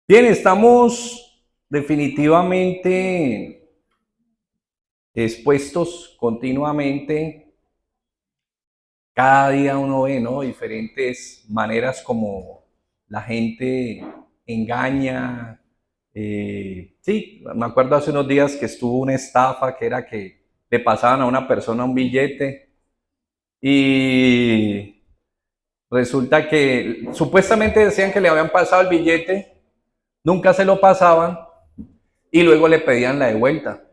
Bien, estamos definitivamente expuestos continuamente. Cada día uno ve, ¿no? Diferentes maneras como la gente engaña. Sí, me acuerdo hace unos días que estuvo una estafa que era que le pasaban a una persona un billete y resulta que supuestamente decían que le habían pasado el billete, nunca se lo pasaban y luego le pedían la de vuelta.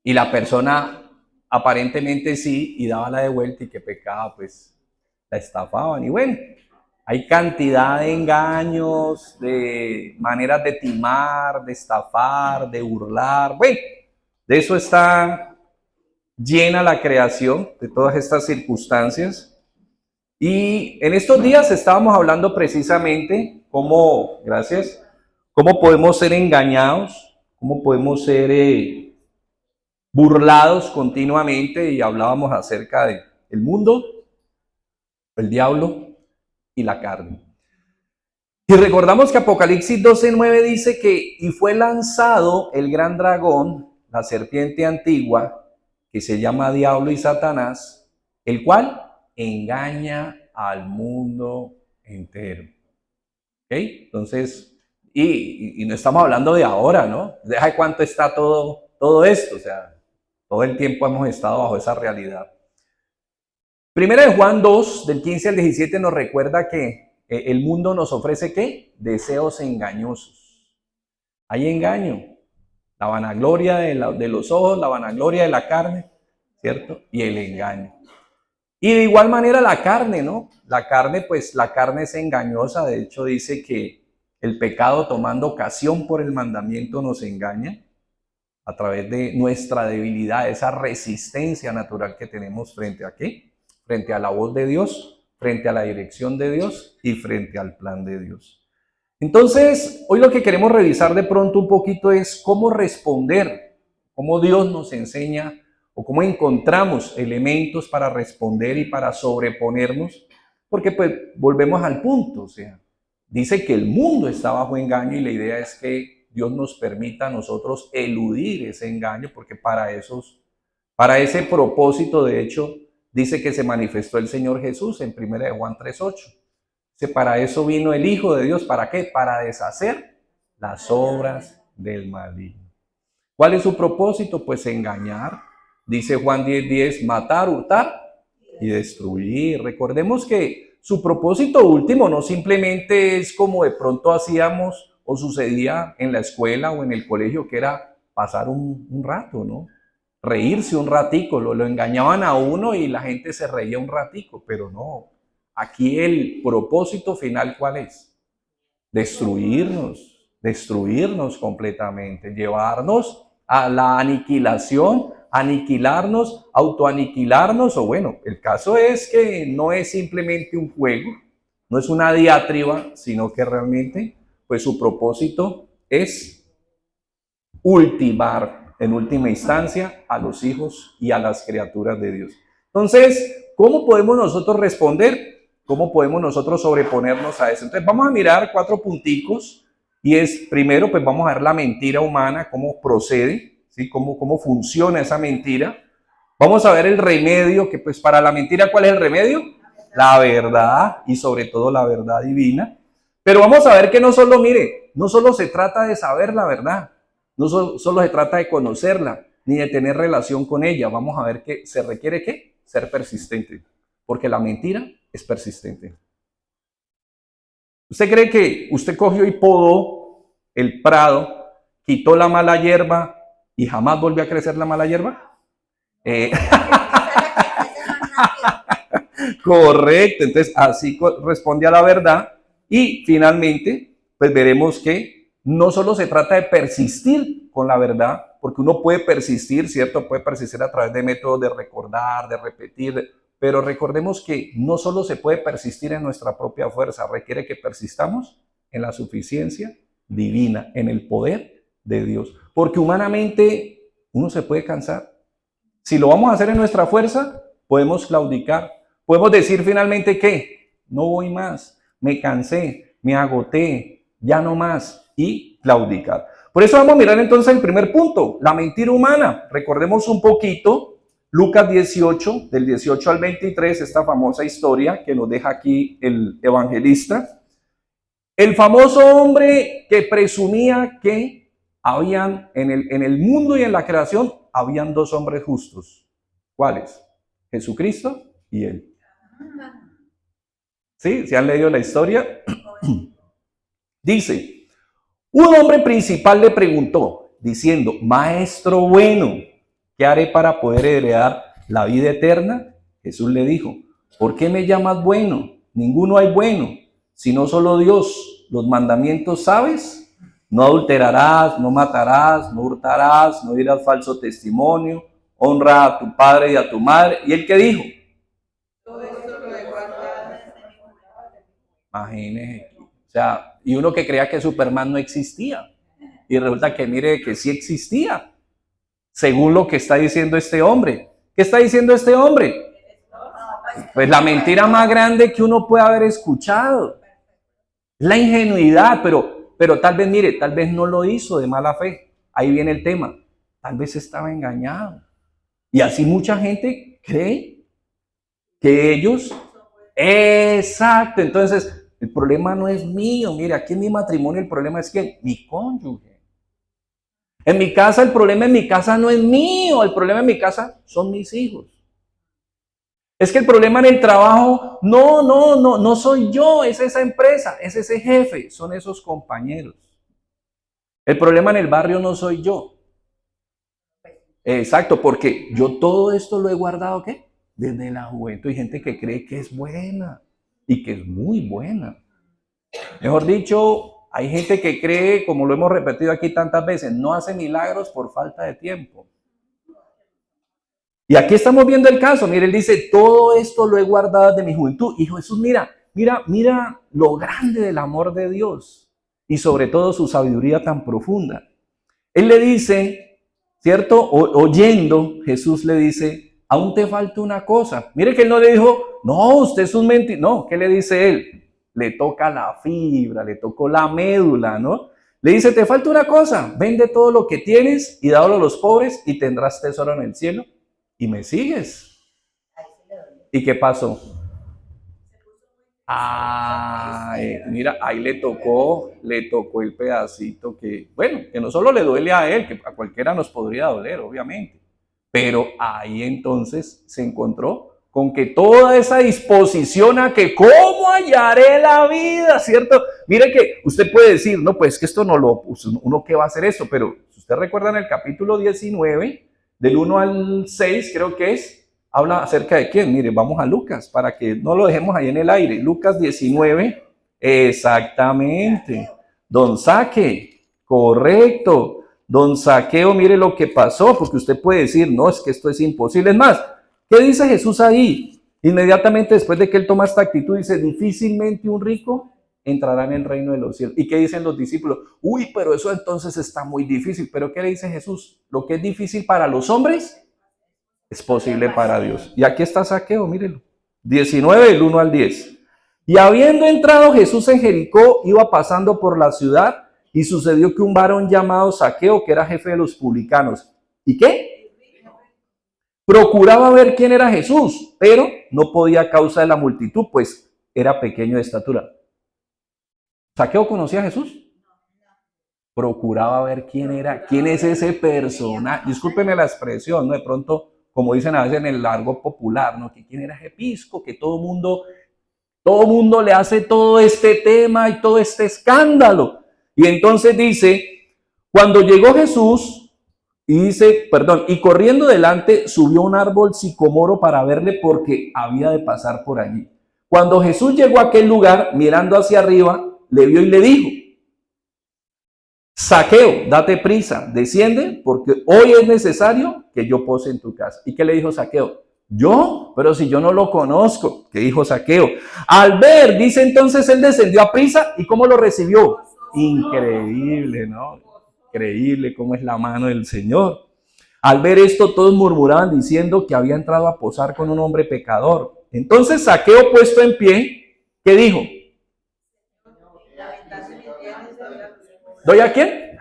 Y la persona aparentemente sí y daba la de vuelta y qué pecado, pues la estafaban. Y bueno, hay cantidad de engaños, de maneras de timar, de estafar, de burlar. Bueno, de eso está llena la creación, de todas estas circunstancias. Y en estos días estábamos hablando precisamente cómo, gracias, cómo podemos ser engañados, cómo podemos ser burlados continuamente, y hablábamos acerca de el mundo, el diablo y la carne. Y recordamos que Apocalipsis 12:9 dice que y fue lanzado el gran dragón, la serpiente antigua, que se llama Diablo y Satanás, el cual engaña al mundo entero. ¿Ok? Entonces, y no estamos hablando de ahora, ¿no? Deja de cuánto está todo esto, o sea, todo el tiempo hemos estado bajo esa realidad. Primera de Juan 2, del 15 al 17, nos recuerda que el mundo nos ofrece ¿qué? Deseos engañosos. Hay engaño, la vanagloria de los ojos, la vanagloria de la carne, ¿cierto? Y el engaño. Y de igual manera la carne, ¿no? La carne, pues la carne es engañosa. De hecho, dice que el pecado tomando ocasión por el mandamiento nos engaña a través de nuestra debilidad, esa resistencia natural que tenemos frente a qué? Frente a la voz de Dios, frente a la dirección de Dios y frente al plan de Dios. Entonces, hoy lo que queremos revisar de pronto un poquito es cómo responder, cómo Dios nos enseña o cómo encontramos elementos para responder y para sobreponernos, porque pues volvemos al punto, o sea, dice que el mundo está bajo engaño y la idea es que Dios nos permita a nosotros eludir ese engaño, porque para ese propósito, de hecho, dice que se manifestó el Señor Jesús en 1 Juan 3:8. Para eso vino el Hijo de Dios. ¿Para qué? Para deshacer las obras del maligno. ¿Cuál es su propósito? Pues engañar. Dice Juan 10:10, matar, hurtar y destruir. Recordemos que su propósito último no simplemente es como de pronto hacíamos o sucedía en la escuela o en el colegio, que era pasar un rato, ¿no? Reírse un ratico, lo engañaban a uno y la gente se reía un ratico, pero no. Aquí el propósito final, ¿cuál es? Destruirnos completamente, llevarnos a la aniquilación, aniquilarnos, autoaniquilarnos, o bueno, el caso es que no es simplemente un juego, no es una diatriba, sino que realmente, pues su propósito es ultimar en última instancia a los hijos y a las criaturas de Dios. Entonces, ¿cómo podemos nosotros responder? ¿Cómo podemos nosotros sobreponernos a eso? Entonces, vamos a mirar 4 punticos y es, primero, pues vamos a ver la mentira humana, cómo procede, ¿sí? Cómo funciona esa mentira. Vamos a ver el remedio, que pues para la mentira, ¿cuál es el remedio? La verdad y sobre todo la verdad divina. Pero vamos a ver que no solo, mire, no solo se trata de saber la verdad, no solo se trata de conocerla, ni de tener relación con ella. Vamos a ver que se requiere ¿qué? Ser persistente, porque la mentira es persistente. ¿Usted cree que usted cogió y podó el prado, quitó la mala hierba y jamás volvió a crecer la mala hierba? Eh, Correcto, entonces así responde a la verdad y finalmente pues veremos que no solo se trata de persistir con la verdad, porque uno puede persistir, ¿cierto? Puede persistir a través de métodos de recordar, de repetir, pero recordemos que no solo se puede persistir en nuestra propia fuerza, requiere que persistamos en la suficiencia divina, en el poder de Dios, porque humanamente uno se puede cansar. Si lo vamos a hacer en nuestra fuerza, podemos claudicar. Podemos decir finalmente que no voy más, me cansé, me agoté, ya no más. y claudicar. Por eso vamos a mirar entonces el primer punto, la mentira humana. Recordemos un poquito Lucas 18, del 18 al 23, esta famosa historia que nos deja aquí el evangelista. El famoso hombre que presumía que habían en el mundo y en la creación, habían dos hombres justos. ¿Cuáles? Jesucristo y él. ¿Sí? ¿Se han leído la historia? Dice, un hombre principal le preguntó, diciendo, Maestro bueno, ¿qué haré para poder heredar la vida eterna? Jesús le dijo, ¿por qué me llamas bueno? Ninguno hay bueno, sino solo Dios. Los mandamientos, ¿sabes? No adulterarás, no matarás, no hurtarás, no dirás falso testimonio, honra a tu padre y a tu madre. ¿Y él qué dijo? Todo esto lo he guardado desde mi juventud. Imagínese. O sea, y uno que creía que Superman no existía. Y resulta que mire que sí existía. Según lo que está diciendo este hombre. ¿Qué está diciendo este hombre? Pues la mentira más grande que uno puede haber escuchado. La ingenuidad, pero tal vez, mire, tal vez no lo hizo de mala fe. Ahí viene el tema. Tal vez estaba engañado. Y así mucha gente cree que ellos... Exacto. Entonces, el problema no es mío. Mire, aquí en mi matrimonio el problema es que mi cónyuge. En mi casa, el problema en mi casa no es mío. El problema en mi casa son mis hijos. Es que el problema en el trabajo, no soy yo, es esa empresa, es ese jefe, son esos compañeros. El problema en el barrio no soy yo. Exacto, porque yo todo esto lo he guardado, ¿qué? Desde la juventud. Hay gente que cree que es buena y que es muy buena. Mejor dicho, hay gente que cree, como lo hemos repetido aquí tantas veces, no hace milagros por falta de tiempo. Y aquí estamos viendo el caso. Mire, él dice, todo esto lo he guardado desde mi juventud. Y Jesús, mira lo grande del amor de Dios y sobre todo su sabiduría tan profunda. Él le dice, ¿cierto? Oyendo, Jesús le dice, aún te falta una cosa. Mire que él no le dijo, no, usted es un mentiroso. No, ¿qué le dice él? Le toca la fibra, le tocó la médula, ¿no? Le dice, te falta una cosa, vende todo lo que tienes y dalo a los pobres y tendrás tesoro en el cielo. Y me sigues. ¿Y qué pasó? Mira, ahí le tocó el pedacito que, bueno, que no solo le duele a él, que a cualquiera nos podría doler, obviamente. Pero ahí entonces se encontró con que toda esa disposición a que cómo hallaré la vida, ¿cierto? Mire que usted puede decir, no, pues que esto no lo, uno qué va a hacer eso, pero si usted recuerda en el capítulo 19, del 1 al 6 creo que es, habla acerca de quién. Mire, vamos a Lucas para que no lo dejemos ahí en el aire. Lucas 19, exactamente. Don Saque, correcto. Don Saqueo, mire lo que pasó, porque usted puede decir, no, es que esto es imposible. Es más, ¿qué dice Jesús ahí? Inmediatamente después de que él toma esta actitud, dice, difícilmente un rico entrará en el reino de los cielos. ¿Y qué dicen los discípulos? Uy, pero eso entonces está muy difícil. ¿Pero qué le dice Jesús? Lo que es difícil para los hombres es posible para Dios. Y aquí está Saqueo, mírenlo. 19, del 1 al 10. Y habiendo entrado Jesús en Jericó, iba pasando por la ciudad, y sucedió que un varón llamado Saqueo, que era jefe de los publicanos, ¿y qué? Procuraba ver quién era Jesús, pero no podía a causa de la multitud, pues era pequeño de estatura. ¿Saqueo conocía a Jesús? Procuraba ver quién era, quién es ese personaje. Discúlpenme la expresión, ¿no? De pronto, como dicen a veces en el largo popular, ¿no? Que quién era ese pisco, que todo mundo le hace todo este tema y todo este escándalo. Y entonces dice, cuando llegó Jesús, y corriendo delante, subió un árbol sicomoro para verle porque había de pasar por allí. Cuando Jesús llegó a aquel lugar, mirando hacia arriba, le vio y le dijo, Saqueo, date prisa, desciende, porque hoy es necesario que yo pose en tu casa. ¿Y qué le dijo Saqueo? ¿Yo? Pero si yo no lo conozco. ¿Qué dijo Saqueo? Al ver, dice entonces, él descendió a prisa. ¿Y cómo lo recibió? Increíble, ¿no? Increíble cómo es la mano del Señor. Al ver esto, todos murmuraban diciendo que había entrado a posar con un hombre pecador. Entonces Saqueo, puesto en pie, ¿qué dijo? ¿Doy a quién?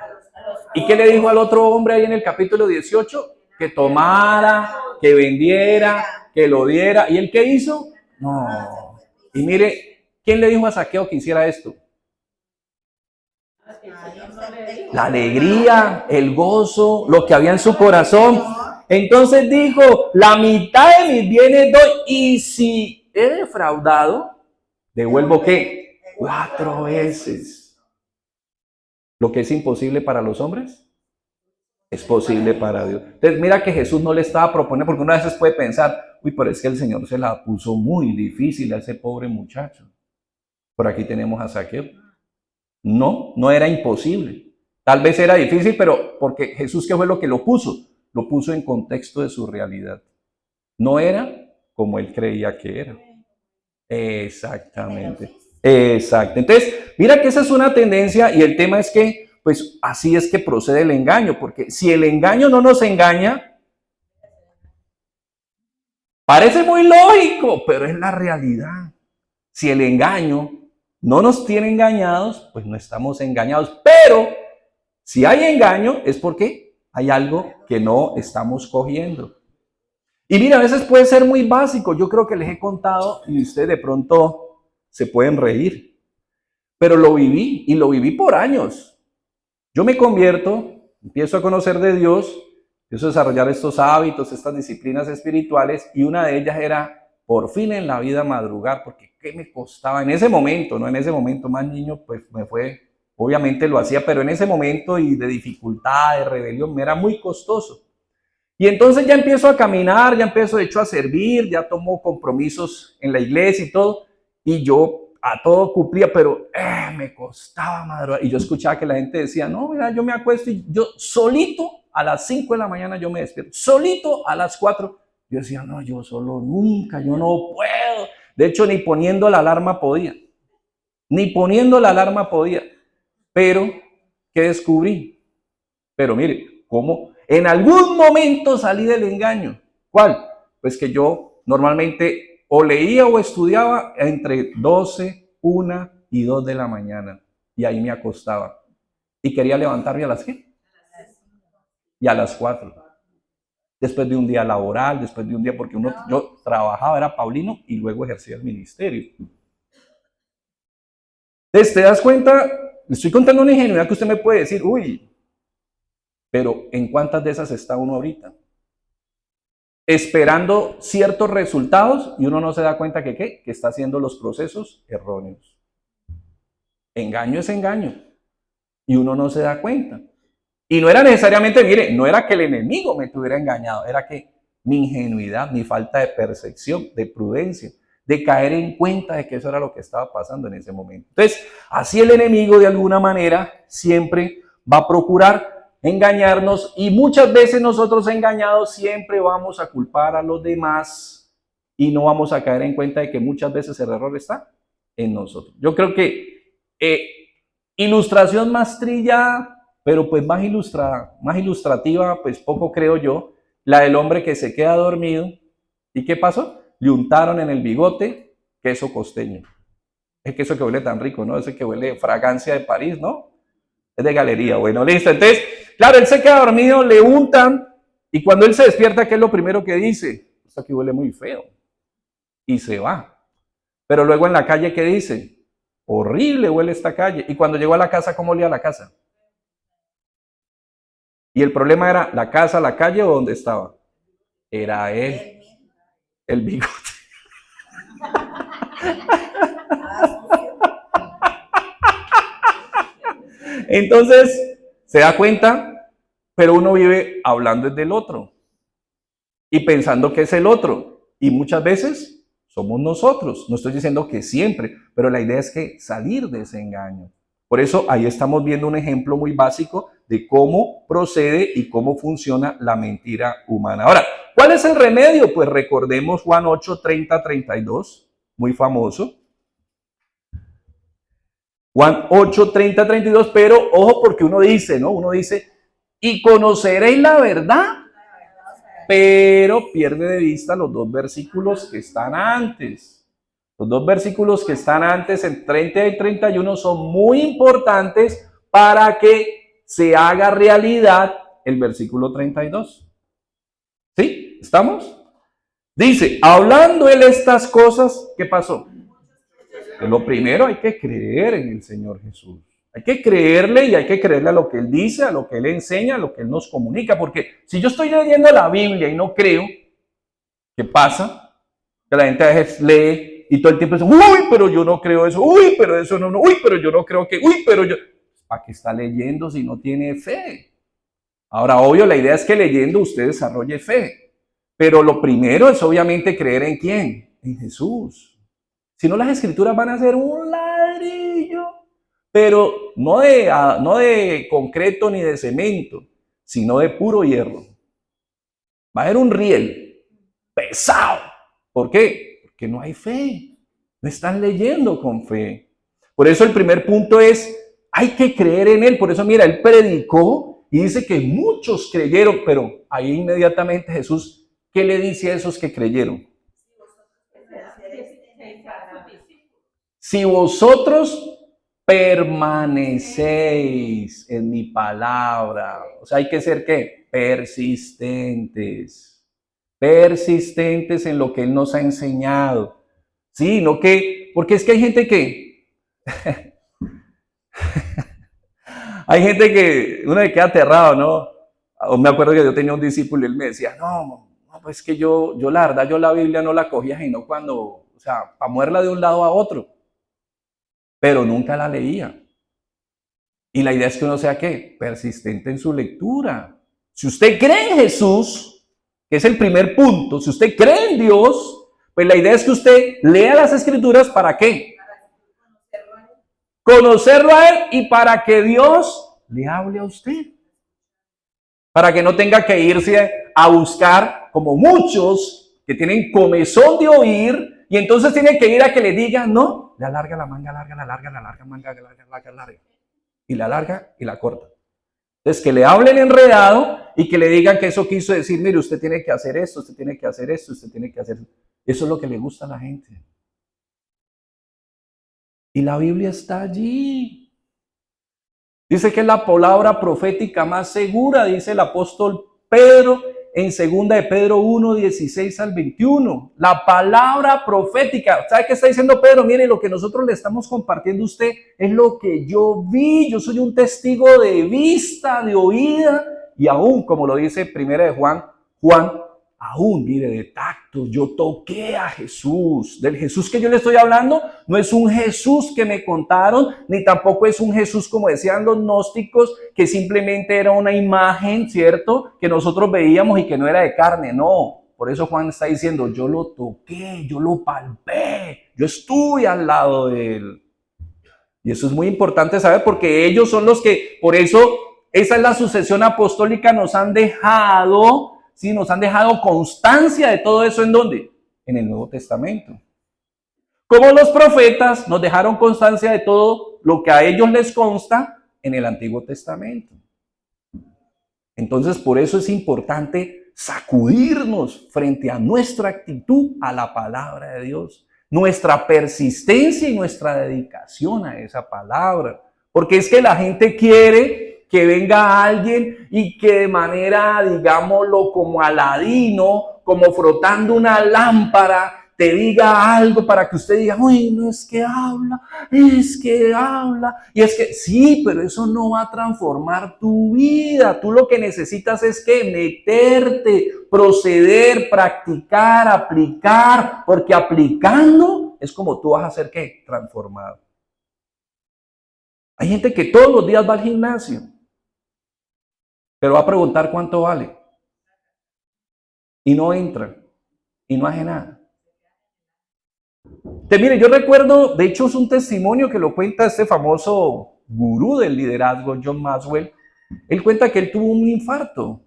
¿Y qué le dijo al otro hombre ahí en el capítulo 18? Que tomara, que vendiera, que lo diera. ¿Y él qué hizo? No. Y mire, ¿quién le dijo a Zaqueo que hiciera esto? La alegría, el gozo, lo que había en su corazón. Entonces dijo, la mitad de mis bienes doy y si he defraudado, devuelvo ¿qué? 4 veces. Lo que es imposible para los hombres es posible para Dios. Entonces mira que Jesús no le estaba proponiendo, porque una vez puede pensar, uy, pero es que el Señor se la puso muy difícil a ese pobre muchacho. Por aquí tenemos a Zaqueo. No, no era imposible. Tal vez era difícil, pero porque Jesús, ¿qué fue lo que lo puso? Lo puso en contexto de su realidad. No era como él creía que era. Exactamente. Exacto. Entonces, mira que esa es una tendencia y el tema es que, pues así es que procede el engaño, porque si el engaño no nos engaña, parece muy lógico, pero es la realidad. Si el engaño no nos tiene engañados, pues no estamos engañados, pero si hay engaño es porque hay algo que no estamos cogiendo. Y mira, a veces puede ser muy básico. Yo creo que les he contado y ustedes de pronto se pueden reír. Pero lo viví y lo viví por años. Yo me convierto, empiezo a conocer de Dios, empiezo a desarrollar estos hábitos, estas disciplinas espirituales y una de ellas era por fin en la vida madrugar, porque ¿qué me costaba en ese momento? No en ese momento más niño, pues me fue, obviamente lo hacía, pero en ese momento y de dificultad, de rebelión, me era muy costoso. Y entonces ya empiezo a caminar, ya empiezo de hecho a servir, ya tomo compromisos en la iglesia y todo, y yo a todo cumplía, pero me costaba madrugar. Y yo escuchaba que la gente decía, no, mira, yo me acuesto y yo solito a las 5 de la mañana yo me despierto, solito a las 4. Yo decía, no, yo solo nunca, yo no puedo. De hecho, ni poniendo la alarma podía, ni poniendo la alarma podía. Pero, ¿qué descubrí? Pero mire, ¿cómo? En algún momento salí del engaño. ¿Cuál? Pues que yo normalmente o leía o estudiaba entre 12, 1 y 2 de la mañana. Y ahí me acostaba. Y quería levantarme a las ¿qué? Y a las 4. Después de un día laboral, después de un día, porque yo trabajaba, era paulino y luego ejercía el ministerio. Entonces, ¿te das cuenta? Le estoy contando una ingenuidad que usted me puede decir, uy, pero ¿en cuántas de esas está uno ahorita? Esperando ciertos resultados y uno no se da cuenta que ¿qué? Que está haciendo los procesos erróneos. Engaño es engaño y uno no se da cuenta. Y no era necesariamente, mire, no era que el enemigo me tuviera engañado, era que mi ingenuidad, mi falta de percepción, de prudencia, de caer en cuenta de que eso era lo que estaba pasando en ese momento. Entonces, así el enemigo de alguna manera siempre va a procurar engañarnos y muchas veces nosotros engañados siempre vamos a culpar a los demás y no vamos a caer en cuenta de que muchas veces el error está en nosotros. Yo creo que ilustración más trillada, pero pues más ilustrativa, pues poco creo yo, la del hombre que se queda dormido. ¿Y qué pasó? Le untaron en el bigote queso costeño. Es queso que huele tan rico, ¿no? Ese que huele fragancia de París, ¿no? Es de galería. Bueno, listo. Entonces, claro, él se queda dormido, le untan y cuando él se despierta, ¿qué es lo primero que dice? Esto aquí huele muy feo. Y se va. Pero luego en la calle, ¿qué dice? Horrible huele esta calle. Y cuando llegó a la casa, ¿cómo olía la casa? Y el problema era la casa, la calle o dónde estaba. Era él, el bigote. Entonces, se da cuenta, pero uno vive hablando del otro y pensando que es el otro. Y muchas veces somos nosotros. No estoy diciendo que siempre, pero la idea es que salir de ese engaño. Por eso ahí estamos viendo un ejemplo muy básico de cómo procede y cómo funciona la mentira humana. Ahora, ¿cuál es el remedio? Pues recordemos Juan 8, 30, 32, muy famoso. Juan 8, 30, 32, pero ojo porque uno dice, ¿no? Uno dice, y conoceréis la verdad, pero pierde de vista los dos versículos que están antes. Los dos versículos que están antes, en 30 y 31, son muy importantes para que se haga realidad el versículo 32. ¿Sí? ¿Estamos? Dice, hablando él estas cosas, ¿qué pasó? Lo primero, hay que creer en el Señor Jesús. Hay que creerle y hay que creerle a lo que Él dice, a lo que Él enseña, a lo que Él nos comunica. Porque si yo estoy leyendo la Biblia y no creo, ¿qué pasa? Que la gente a veces lee y todo el tiempo dice, uy, pero yo no creo eso, uy, pero eso no, uy, pero yo no creo que, uy, pero yo... ¿Para qué está leyendo si no tiene fe? Ahora, obvio, la idea es que leyendo usted desarrolle fe. Pero lo primero es obviamente creer en ¿quién? En Jesús. Si no, las escrituras van a ser un ladrillo, pero no de concreto ni de cemento, sino de puro hierro. Va a ser un riel pesado. ¿Por qué? Porque no hay fe. No están leyendo con fe. Por eso el primer punto es, hay que creer en Él. Por eso, mira, Él predicó y dice que muchos creyeron, pero ahí inmediatamente Jesús, ¿qué le dice a esos que creyeron? Si vosotros permanecéis en mi palabra, o sea, hay que ser ¿qué? Persistentes. Persistentes en lo que Él nos ha enseñado. Sí, no que, porque es que hay gente que, hay gente que uno le queda aterrado, ¿no? O me acuerdo que yo tenía un discípulo y él me decía, no, pues que yo la verdad, yo la Biblia no la cogía sino cuando, o sea, para moverla de un lado a otro, pero nunca la leía. Y la idea es que uno sea ¿qué? Persistente en su lectura. Si usted cree en Jesús, que es el primer punto, si usted cree en Dios, pues la idea es que usted lea las escrituras ¿para qué? Conocerlo a Él y para que Dios le hable a usted. Para que no tenga que irse a buscar, como muchos que tienen comezón de oír, y entonces tienen que ir a que le digan, no, le alarga la manga, larga, la larga, la larga, manga, larga. Y la larga y la corta. Entonces, que le hablen enredado y que le digan que eso quiso decir, mire, usted tiene que hacer esto, usted tiene que hacer esto, usted tiene que hacer esto. Eso es lo que le gusta a la gente. Y la Biblia está allí. Dice que es la palabra profética más segura, dice el apóstol Pedro en 2 de Pedro 1, 16 al 21. La palabra profética. ¿Sabe qué está diciendo Pedro? Mire, lo que nosotros le estamos compartiendo a usted es lo que yo vi. Yo soy un testigo de vista, de oída, y aún, como lo dice primera de Juan, aún, mire, de tacto, yo toqué a Jesús. Del Jesús que yo le estoy hablando no es un Jesús que me contaron, ni tampoco es un Jesús, como decían los gnósticos, que simplemente era una imagen, ¿cierto? Que nosotros veíamos y que no era de carne, no. Por eso Juan está diciendo, yo lo toqué, yo lo palpé, yo estuve al lado de Él. Y eso es muy importante saber porque ellos son los que, por eso, esa es la sucesión apostólica, nos han dejado... Sí, nos han dejado constancia de todo eso, ¿en dónde? En el Nuevo Testamento. Como los profetas nos dejaron constancia de todo lo que a ellos les consta en el Antiguo Testamento. Entonces, por eso es importante sacudirnos frente a nuestra actitud a la palabra de Dios, nuestra persistencia y nuestra dedicación a esa palabra. Porque es que la gente quiere que venga alguien y que de manera, digámoslo, como Aladino, como frotando una lámpara, te diga algo para que usted diga, uy, no es que habla, y es que sí, pero eso no va a transformar tu vida. Tú lo que necesitas es que meterte, proceder, practicar, aplicar, porque aplicando es como tú vas a ser, ¿qué? Transformado. Hay gente que todos los días va al gimnasio, pero va a preguntar cuánto vale. Y no entra. Y no hace nada. Entonces, mire, yo recuerdo, de hecho es un testimonio que lo cuenta este famoso gurú del liderazgo, John Maxwell. Él cuenta que él tuvo un infarto.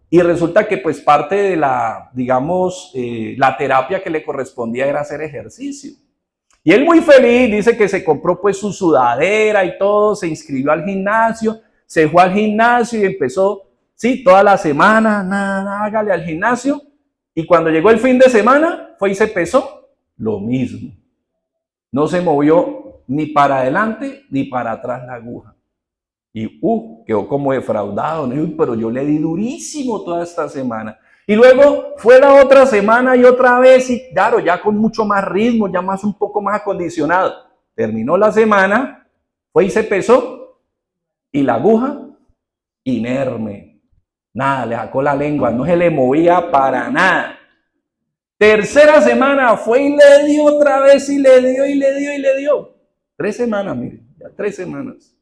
Y resulta que pues parte de la, digamos, la terapia que le correspondía era hacer ejercicio. Y él muy feliz, dice que se compró pues su sudadera y todo, se inscribió al gimnasio, se fue al gimnasio y empezó, sí, toda la semana, nada, hágale al gimnasio. Y cuando llegó el fin de semana, fue y se pesó, lo mismo. No se movió ni para adelante ni para atrás la aguja. Y quedó como defraudado, ¿no? Uy, pero yo le di durísimo toda esta semana. Y luego fue la otra semana y otra vez, y claro, ya con mucho más ritmo, ya más un poco más acondicionado. Terminó la semana, fue y se pesó, y la aguja, inerme. Nada, le sacó la lengua, no se le movía para nada. Tercera semana fue y le dio otra vez, y le dio, y le dio, y le dio. 3 semanas, miren, ya 3 semanas.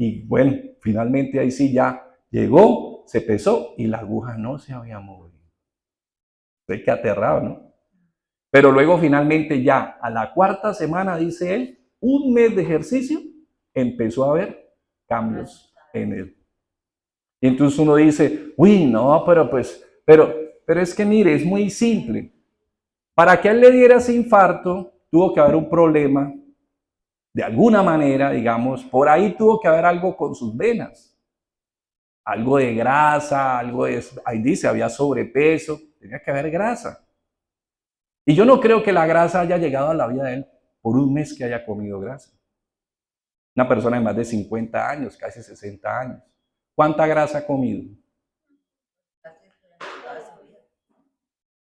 Y bueno, finalmente ahí sí ya llegó, se pesó y la aguja no se había movido. Estoy que aterrado, ¿no? Pero luego finalmente ya a la 4ª semana, dice él, 1 mes de ejercicio, empezó a haber cambios en él. Y entonces uno dice, uy, no, pero es que mire, es muy simple. Para que a él le diera ese infarto, tuvo que haber un problema, de alguna manera, digamos, por ahí tuvo que haber algo con sus venas. Algo de grasa, ahí dice, había sobrepeso, tenía que haber grasa. Y yo no creo que la grasa haya llegado a la vida de él por 1 mes que haya comido grasa. Una persona de más de 50 años, casi 60 años. ¿Cuánta grasa ha comido?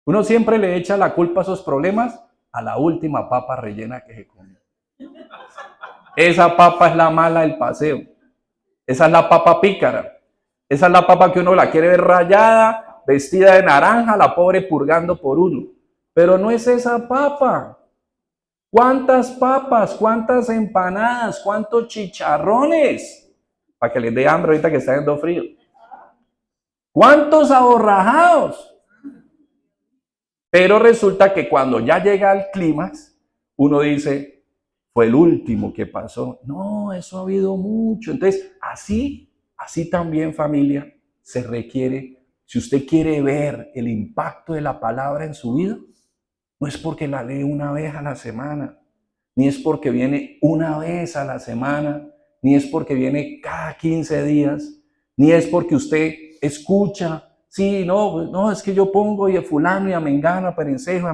Uno siempre le echa la culpa a esos problemas a la última papa rellena que se comió. Esa papa es la mala del paseo. Esa es la papa pícara. Esa es la papa que uno la quiere ver rayada, vestida de naranja, la pobre purgando por uno. Pero no es esa papa. ¿Cuántas papas? ¿Cuántas empanadas? ¿Cuántos chicharrones? Para que les dé hambre ahorita que está haciendo frío. ¿Cuántos aborrajados? Pero resulta que cuando ya llega al clímax, uno dice, fue el último que pasó. No, eso ha habido mucho. Entonces, así también, familia, se requiere, si usted quiere ver el impacto de la palabra en su vida, no es porque la lee una vez a la semana, ni es porque viene una vez a la semana, ni es porque viene cada 15 días, ni es porque usted escucha, sí, no, es que yo pongo y a fulano y a mengano, a perencejo,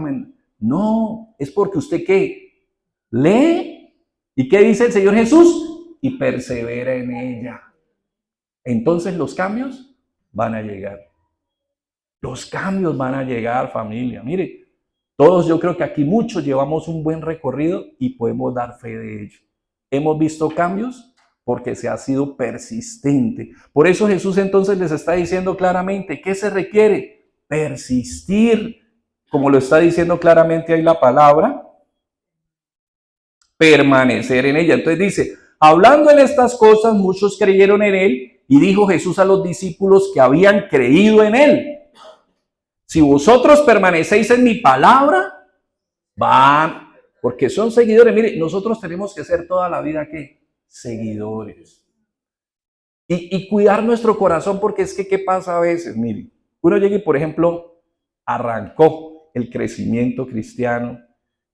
no, es porque usted ¿qué? Lee, ¿y qué dice el Señor Jesús? Y persevera en ella. Entonces los cambios van a llegar. Los cambios van a llegar, familia. Mire, todos, yo creo que aquí muchos llevamos un buen recorrido y podemos dar fe de ello. Hemos visto cambios porque se ha sido persistente. Por eso Jesús entonces les está diciendo claramente, ¿qué se requiere? Persistir, como lo está diciendo claramente ahí la palabra, permanecer en ella. Entonces dice, hablando en estas cosas, muchos creyeron en él y dijo Jesús a los discípulos que habían creído en él. Si vosotros permanecéis en mi palabra, van, porque son seguidores. Mire, nosotros tenemos que ser toda la vida, ¿qué? Seguidores. Y cuidar nuestro corazón, porque es que, ¿qué pasa a veces? Mire, uno llega y, por ejemplo, arrancó el crecimiento cristiano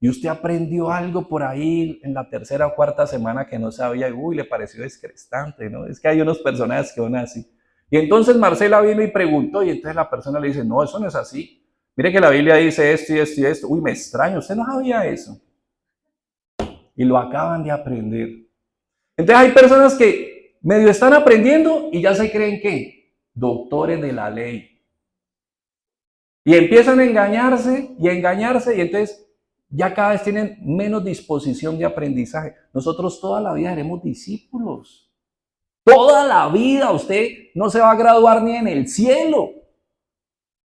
y usted aprendió algo por ahí en la 3ª o 4ª semana que no sabía, y le pareció descrestante, ¿no? Es que hay unos personajes que van así. Y entonces Marcela vino y preguntó, y entonces la persona le dice, no, eso no es así. Mire que la Biblia dice esto y esto y esto. Uy, me extraño, usted no sabía eso. Y lo acaban de aprender. Entonces hay personas que medio están aprendiendo y ya se creen que doctores de la ley. Y empiezan a engañarse, y entonces ya cada vez tienen menos disposición de aprendizaje. Nosotros toda la vida seremos discípulos. Toda la vida usted no se va a graduar ni en el cielo.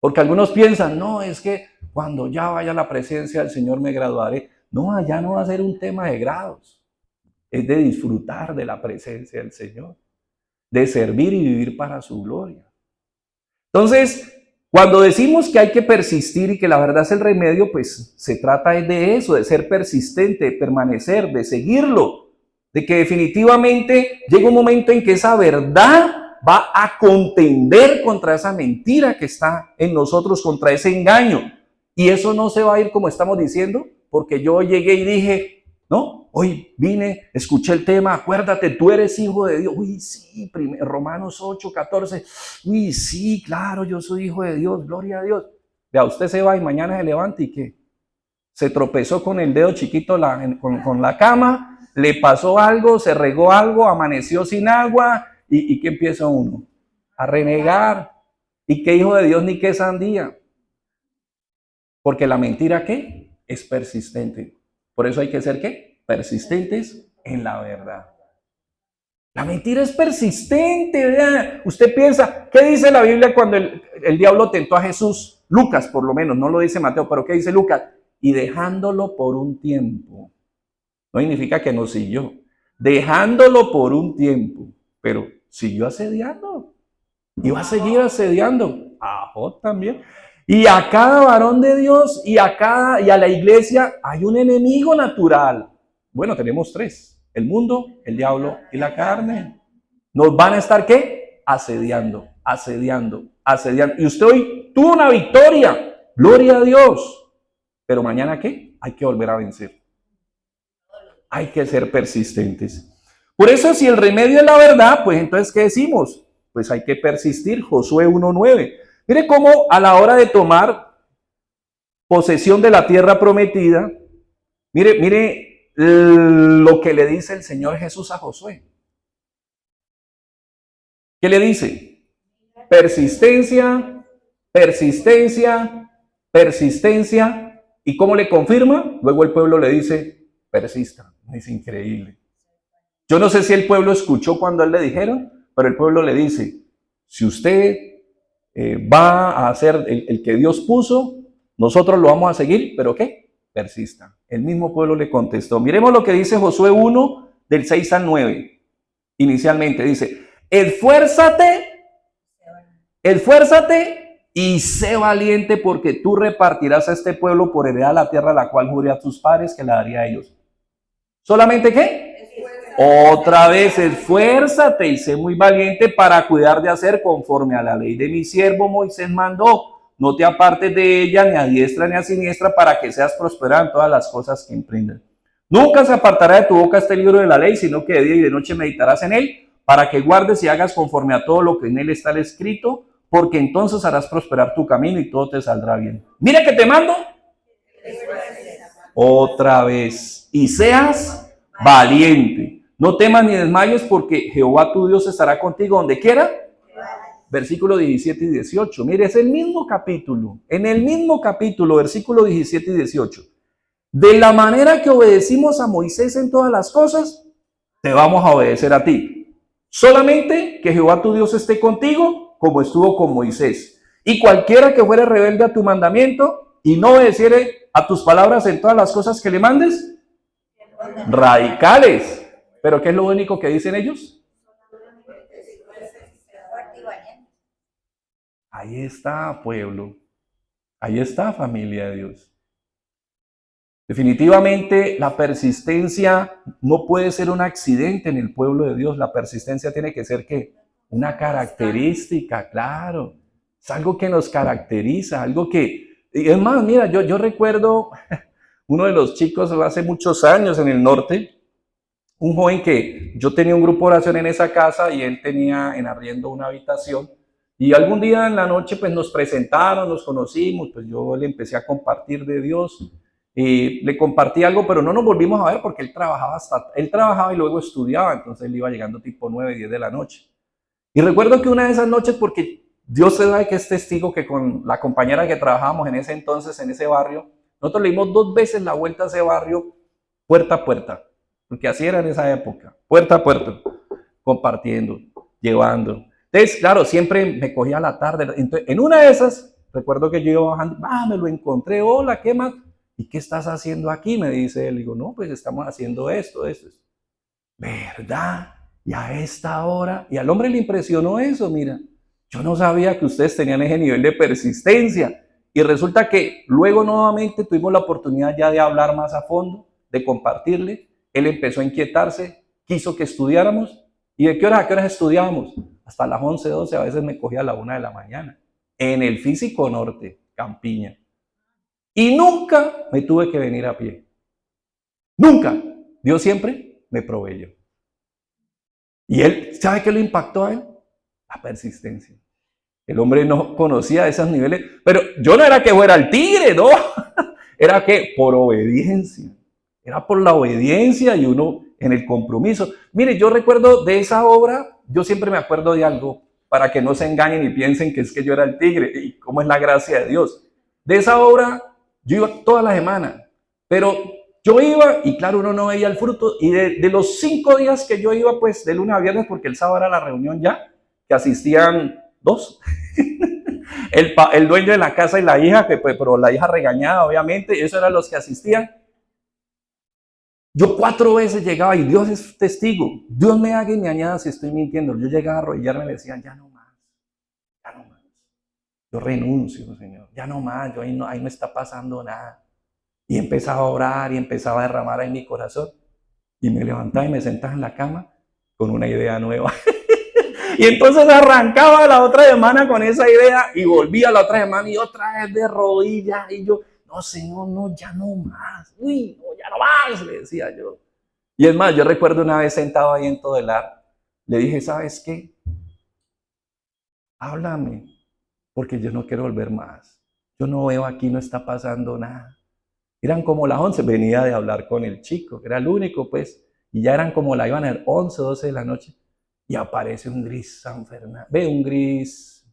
Porque algunos piensan, no, es que cuando ya vaya a la presencia del Señor me graduaré. No, allá no va a ser un tema de grados. Es de disfrutar de la presencia del Señor. De servir y vivir para su gloria. Entonces, cuando decimos que hay que persistir y que la verdad es el remedio, pues se trata de eso, de ser persistente, de permanecer, de seguirlo. De que definitivamente llega un momento en que esa verdad va a contender contra esa mentira que está en nosotros, contra ese engaño. Y eso no se va a ir como estamos diciendo, porque yo llegué y dije, no, hoy vine, escuché el tema, acuérdate, tú eres hijo de Dios. Uy, sí, Romanos 8:14. Uy, sí, claro, yo soy hijo de Dios, gloria a Dios. Vea, usted se va y mañana se levanta y ¿qué? Se tropezó con el dedo chiquito con la cama, le pasó algo, se regó algo, amaneció sin agua ¿Y qué empieza uno? A renegar. ¿Y qué hijo de Dios ni qué sandía? Porque la mentira, ¿qué? Es persistente. Por eso hay que ser, ¿qué? Persistentes en la verdad. La mentira es persistente, ¿verdad? Usted piensa, ¿qué dice la Biblia cuando el diablo tentó a Jesús? Lucas, por lo menos, no lo dice Mateo, pero ¿qué dice Lucas? Y dejándolo por un tiempo. No significa que no siguió. Dejándolo por un tiempo. Pero siguió asediando. Y va a seguir asediando. A Job también. Y a cada varón de Dios y a la iglesia hay un enemigo natural. Bueno, tenemos tres: el mundo, el diablo y la carne. Nos van a estar, ¿qué? Asediando, asediando, asediando. Y usted hoy tuvo una victoria. Gloria a Dios. Pero mañana, ¿qué? Hay que volver a vencer. Hay que ser persistentes. Por eso, si el remedio es la verdad, pues entonces, ¿qué decimos? Pues hay que persistir. Josué 1:9. Mire cómo a la hora de tomar posesión de la tierra prometida, mire lo que le dice el Señor Jesús a Josué. ¿Qué le dice? Persistencia, persistencia, persistencia. ¿Y cómo le confirma? Luego el pueblo le dice, persista. Es increíble. Yo no sé si el pueblo escuchó cuando él le dijeron, pero el pueblo le dice, si usted va a hacer el que Dios puso, nosotros lo vamos a seguir, pero ¿qué? Persista. El mismo pueblo le contestó. Miremos lo que dice Josué 1, del 6 al 9. Inicialmente dice, esfuérzate y sé valiente, porque tú repartirás a este pueblo por heredad la tierra a la cual juré a tus padres que la daría a ellos. ¿Solamente qué? Otra vez, esfuérzate y sé muy valiente para cuidar de hacer conforme a la ley de mi siervo Moisés mandó. No te apartes de ella ni a diestra ni a siniestra, para que seas prosperado en todas las cosas que emprendas. Nunca se apartará de tu boca este libro de la ley, sino que de día y de noche meditarás en él, para que guardes y hagas conforme a todo lo que en él está escrito, porque entonces harás prosperar tu camino y todo te saldrá bien. Mira que te mando. Otra vez. Y seas valiente. No temas ni desmayes, porque Jehová tu Dios estará contigo donde quiera. Versículo 17 y 18. Mire, es el mismo capítulo. En el mismo capítulo, versículo 17 y 18. De la manera que obedecimos a Moisés en todas las cosas, te vamos a obedecer a ti. Solamente que Jehová tu Dios esté contigo, como estuvo con Moisés. Y cualquiera que fuere rebelde a tu mandamiento y no obedeciere a tus palabras en todas las cosas que le mandes, radicales. ¿Pero qué es lo único que dicen ellos? Ahí está, pueblo. Ahí está, familia de Dios. Definitivamente, la persistencia no puede ser un accidente en el pueblo de Dios. La persistencia tiene que ser, ¿qué? Una característica, claro. Es algo que nos caracteriza, algo que... Es más, mira, yo recuerdo uno de los chicos hace muchos años en el norte, un joven que yo tenía un grupo de oración en esa casa y él tenía en arriendo una habitación, y algún día en la noche pues nos presentaron, nos conocimos, pues yo le empecé a compartir de Dios y le compartí algo, pero no nos volvimos a ver porque él trabajaba y luego estudiaba, entonces él iba llegando tipo 9, 10 de la noche. Y recuerdo que una de esas noches, porque Dios se sabe que es testigo, que con la compañera que trabajábamos en ese entonces, en ese barrio, nosotros le dimos 2 veces la vuelta a ese barrio, puerta a puerta, porque así era en esa época, puerta a puerta, compartiendo, llevando. Entonces, claro, siempre me cogía la tarde. Entonces, en una de esas, recuerdo que yo iba bajando, me lo encontré, hola, ¿qué más? ¿Y qué estás haciendo aquí? Me dice él. Digo, no, pues estamos haciendo esto. ¿Verdad? Y a esta hora, y al hombre le impresionó eso, mira, yo no sabía que ustedes tenían ese nivel de persistencia. Y resulta que luego nuevamente tuvimos la oportunidad ya de hablar más a fondo, de compartirle. Él empezó a inquietarse, quiso que estudiáramos. ¿Y de qué horas a qué horas estudiábamos? Hasta las 11, 12, a veces me cogía a la 1 de la mañana. En el Físico Norte, Campiña. Y nunca me tuve que venir a pie. Nunca. Dios siempre me proveyó. Y él, ¿sabe qué lo impactó a él? La persistencia. El hombre no conocía esos niveles, pero yo no era que fuera el tigre, no. Era que por obediencia. Era por la obediencia y uno en el compromiso. Mire, yo recuerdo de esa obra, yo siempre me acuerdo de algo para que no se engañen y piensen que es que yo era el tigre y cómo es la gracia de Dios. De esa obra yo iba toda la semana, pero yo iba y claro, uno no veía el fruto y de los 5 días que yo iba, pues de lunes a viernes, porque el sábado era la reunión ya, que asistían 2, el dueño de la casa y la hija, que pues, pero la hija regañada obviamente, esos eran los que asistían. Yo 4 veces llegaba y Dios es testigo. Dios me haga y me añada si estoy mintiendo. Yo llegaba a arrodillarme y me decían, ya no más, ya no más. Yo renuncio, Señor, ya no más, yo ahí no está pasando nada. Y empezaba a orar y empezaba a derramar ahí mi corazón. Y me levantaba y me sentaba en la cama con una idea nueva. Y entonces arrancaba la otra semana con esa idea y volvía la otra semana y otra vez de rodillas. Y yo, no, Señor, no, ya no más. Uy, no, ya no más, le decía yo. Y es más, yo recuerdo una vez sentado ahí en Todelar, le dije, ¿sabes qué? Háblame, porque yo no quiero volver más. Yo no veo aquí, no está pasando nada. Eran como las 11, venía de hablar con el chico, era el único, pues, y ya eran como iban a 11, 12 de la noche, y aparece un gris San Fernando, ve un gris,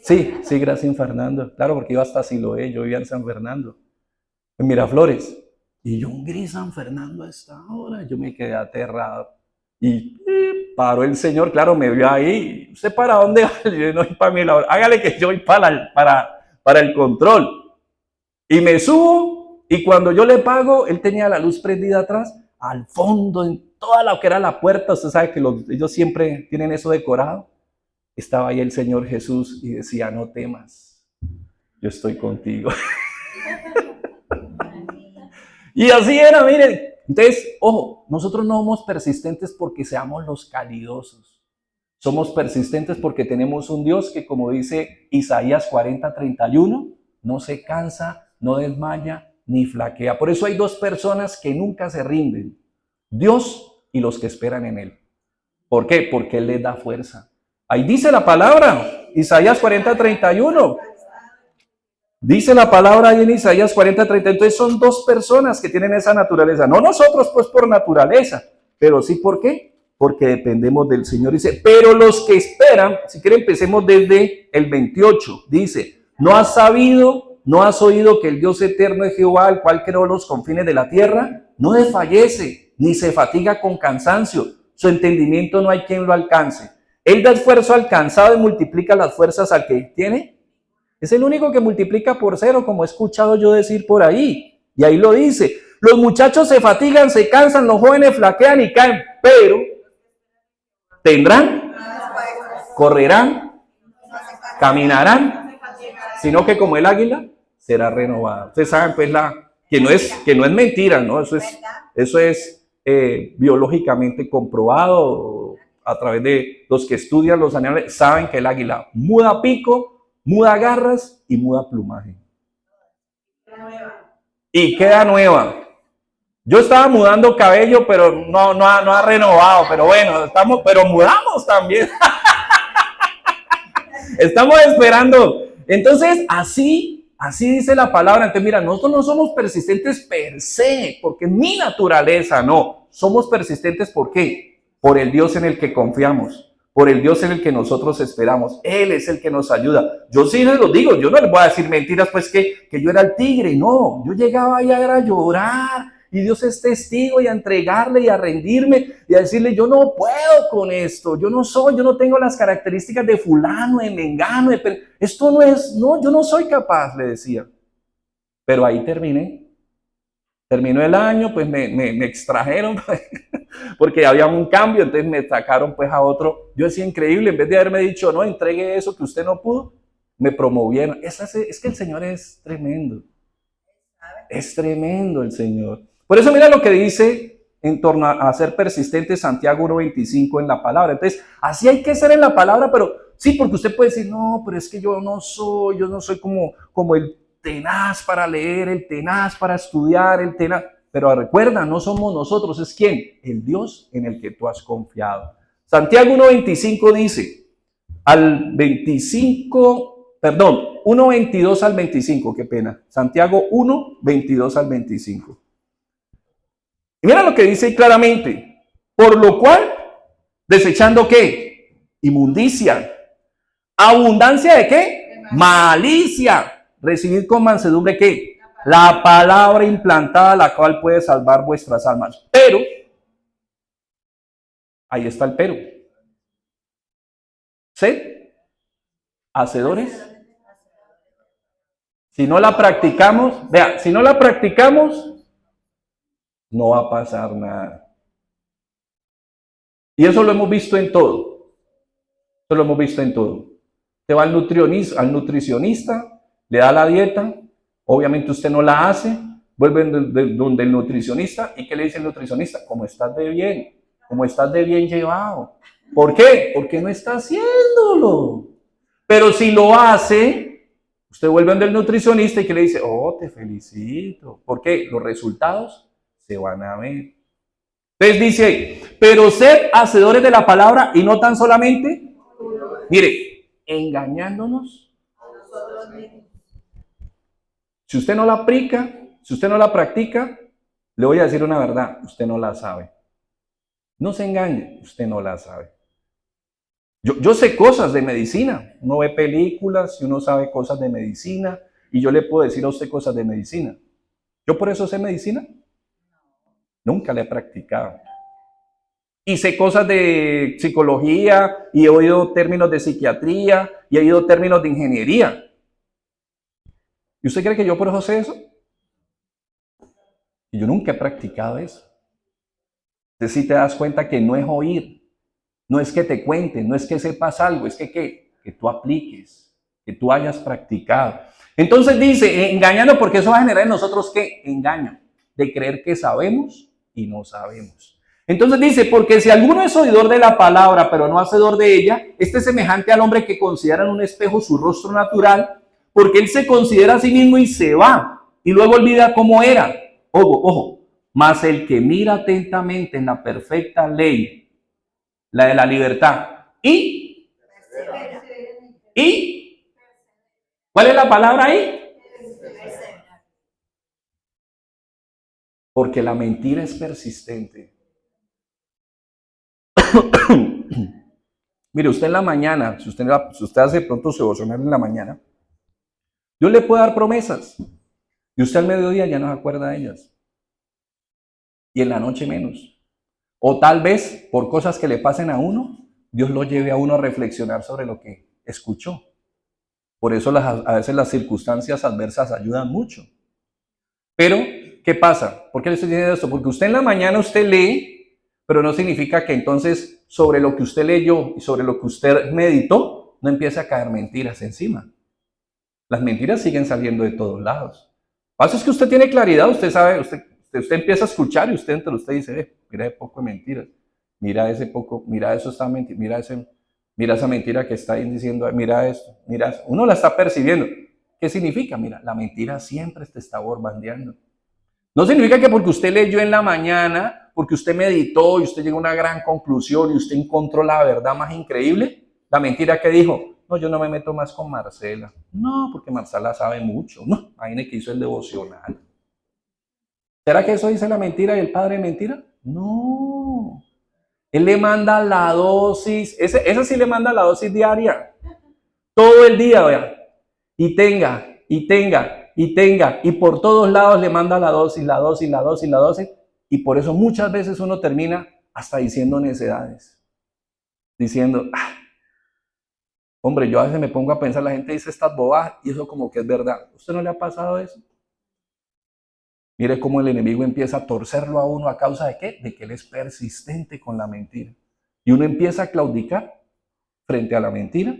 sí, gris San Fernando, claro, porque iba hasta Siloé, yo vivía en San Fernando, en Miraflores, y yo un gris San Fernando a esta hora, yo me quedé aterrado, y paró el señor, claro, me vio ahí, ¿usted para dónde va? Yo no voy para mi labor, hágale que yo voy para el control. Y me subo y cuando yo le pago, él tenía la luz prendida atrás, al fondo, en toda lo que era la puerta, usted sabe que ellos siempre tienen eso decorado. Estaba ahí el Señor Jesús y decía, no temas, yo estoy contigo. Y así era, miren. Entonces, ojo, nosotros no somos persistentes porque seamos los calidosos. Somos persistentes porque tenemos un Dios que, como dice Isaías 40:31, no se cansa, no desmaya, ni flaquea. Por eso hay 2 personas que nunca se rinden. Dios y los que esperan en Él. ¿Por qué? Porque Él les da fuerza. Ahí dice la palabra, Isaías 40:31. Dice la palabra ahí en Isaías 40:30. Entonces son 2 personas que tienen esa naturaleza. No nosotros, pues, por naturaleza, pero sí, ¿por qué? Porque dependemos del Señor. Dice, pero los que esperan, si quieren empecemos desde el 28. Dice, ¿no has sabido, no has oído que el Dios eterno es Jehová, el cual creó los confines de la tierra? No desfallece, ni se fatiga con cansancio. Su entendimiento no hay quien lo alcance. Él da esfuerzo al cansado y multiplica las fuerzas al que tiene. Es el único que multiplica por 0, como he escuchado yo decir por ahí. Y ahí lo dice. Los muchachos se fatigan, se cansan, los jóvenes flaquean y caen, pero tendrán, correrán, caminarán, sino que como el águila será renovada. Ustedes saben, pues, que no es mentira, ¿no? Eso es biológicamente comprobado a través de los que estudian los animales, saben que el águila muda pico, muda garras y muda plumaje. Y queda nueva. Yo estaba mudando cabello, pero no ha renovado. Pero bueno, pero mudamos también. Estamos esperando. Entonces, así dice la palabra. Entonces, mira, nosotros no somos persistentes per se, porque mi naturaleza, no. Somos persistentes, ¿por qué? Por el Dios en el que confiamos. Por el Dios en el que nosotros esperamos. Él es el que nos ayuda. Yo sí les lo digo, yo no les voy a decir mentiras, pues que yo era el tigre. No, yo llegaba allá a llorar y Dios es testigo y a entregarle y a rendirme y a decirle, yo no puedo con esto, yo no tengo las características de fulano, de mengano, esto no es, no, yo no soy capaz, le decía. Pero ahí terminé. Terminó el año, pues me extrajeron, porque había un cambio, entonces me sacaron pues a otro. Yo decía, increíble, en vez de haberme dicho, no, entregue eso que usted no pudo, me promovieron. Es que el Señor es tremendo. Es tremendo el Señor. Por eso mira lo que dice en torno a ser persistente Santiago 1:25 en la palabra. Entonces, así hay que ser en la palabra, pero sí, porque usted puede decir, no, pero es que yo no soy como el tenaz para leer, el tenaz para estudiar, el tenaz. Pero recuerda, no somos nosotros, es ¿quién? El Dios en el que tú has confiado. Santiago 1:25 dice, 1:22 al 25, qué pena. Santiago 1:22 al 25. Y mira lo que dice claramente, por lo cual ¿Desechando qué? Inmundicia. ¿Abundancia de qué? Malicia. Recibid con mansedumbre qué? La palabra implantada, la cual puede salvar vuestras almas. Pero, ahí está el pero. Sed hacedores. Si no la practicamos, vea, si no la practicamos, no va a pasar nada. Y eso lo hemos visto en todo. Eso lo hemos visto en todo. Usted va al nutricionista, le da la dieta, obviamente usted no la hace, vuelve donde el nutricionista, ¿y qué le dice el nutricionista? Como estás de bien, como estás de bien llevado. ¿Por qué? Porque no está haciéndolo. Pero si lo hace, usted vuelve donde el nutricionista y que le dice, oh, te felicito. ¿Por qué? Los resultados se van a ver. Entonces dice, pero sed hacedores de la palabra y no tan solamente, mire, engañándonos. Si usted no la aplica, si usted no la practica, le voy a decir una verdad, usted no la sabe. No se engañe, usted no la sabe. Yo sé cosas de medicina, uno ve películas y uno sabe cosas de medicina y yo le puedo decir a usted cosas de medicina. ¿Yo por eso sé medicina? Nunca la he practicado. Y sé cosas de psicología y he oído términos de psiquiatría y he oído términos de ingeniería. ¿Y usted cree que yo por eso sé eso? Y yo nunca he practicado eso. Entonces si te das cuenta que no es oír, no es que te cuenten, no es que sepas algo, es que tú apliques, que tú hayas practicado. Entonces dice, engañando, porque eso va a generar en nosotros ¿qué? Engaño, de creer que sabemos y no sabemos. Entonces dice, porque si alguno es oidor de la palabra, pero no hacedor de ella, este es semejante al hombre que considera en un espejo su rostro natural, porque él se considera a sí mismo y se va, y luego olvida cómo era. Ojo, ojo, mas el que mira atentamente en la perfecta ley, la de la libertad, ¿cuál es la palabra ahí? Porque la mentira es persistente. Mire, usted en la mañana, si usted hace pronto su devocional en la mañana, Dios le puede dar promesas y usted al mediodía ya no se acuerda de ellas y en la noche menos. O tal vez por cosas que le pasen a uno, Dios lo lleve a uno a reflexionar sobre lo que escuchó. Por eso a veces las circunstancias adversas ayudan mucho. Pero, ¿qué pasa? ¿Por qué le estoy diciendo esto? Porque usted en la mañana usted lee, pero no significa que entonces sobre lo que usted leyó y sobre lo que usted meditó, no empiece a caer mentiras encima. Las mentiras siguen saliendo de todos lados. Lo que pasa es que usted tiene claridad, usted sabe, usted empieza a escuchar y usted entre usted dice, mira ese poco de mentiras, mira ese poco, mira eso está mira esa mentira que está diciendo, mira esto, mira eso. Uno la está percibiendo. ¿Qué significa? Mira, la mentira siempre te está borbandeando. No significa que porque usted leyó en la mañana, porque usted meditó y usted llegó a una gran conclusión y usted encontró la verdad más increíble, la mentira que dijo, no, yo no me meto más con Marcela. No, porque Marcela sabe mucho. No, imagine que hizo el devocional. ¿Será que eso dice la mentira y el padre de mentira? No. Él le manda la dosis, esa sí le manda la dosis diaria. Todo el día, vea. Y tenga, y tenga, y tenga. Y por todos lados le manda la dosis, la dosis, la dosis, la dosis. Y por eso muchas veces uno termina hasta diciendo necedades. Diciendo, hombre, yo a veces me pongo a pensar, la gente dice estas bobadas y eso como que es verdad. ¿Usted no le ha pasado eso? Mire cómo el enemigo empieza a torcerlo a uno a causa de qué? De que él es persistente con la mentira. Y uno empieza a claudicar frente a la mentira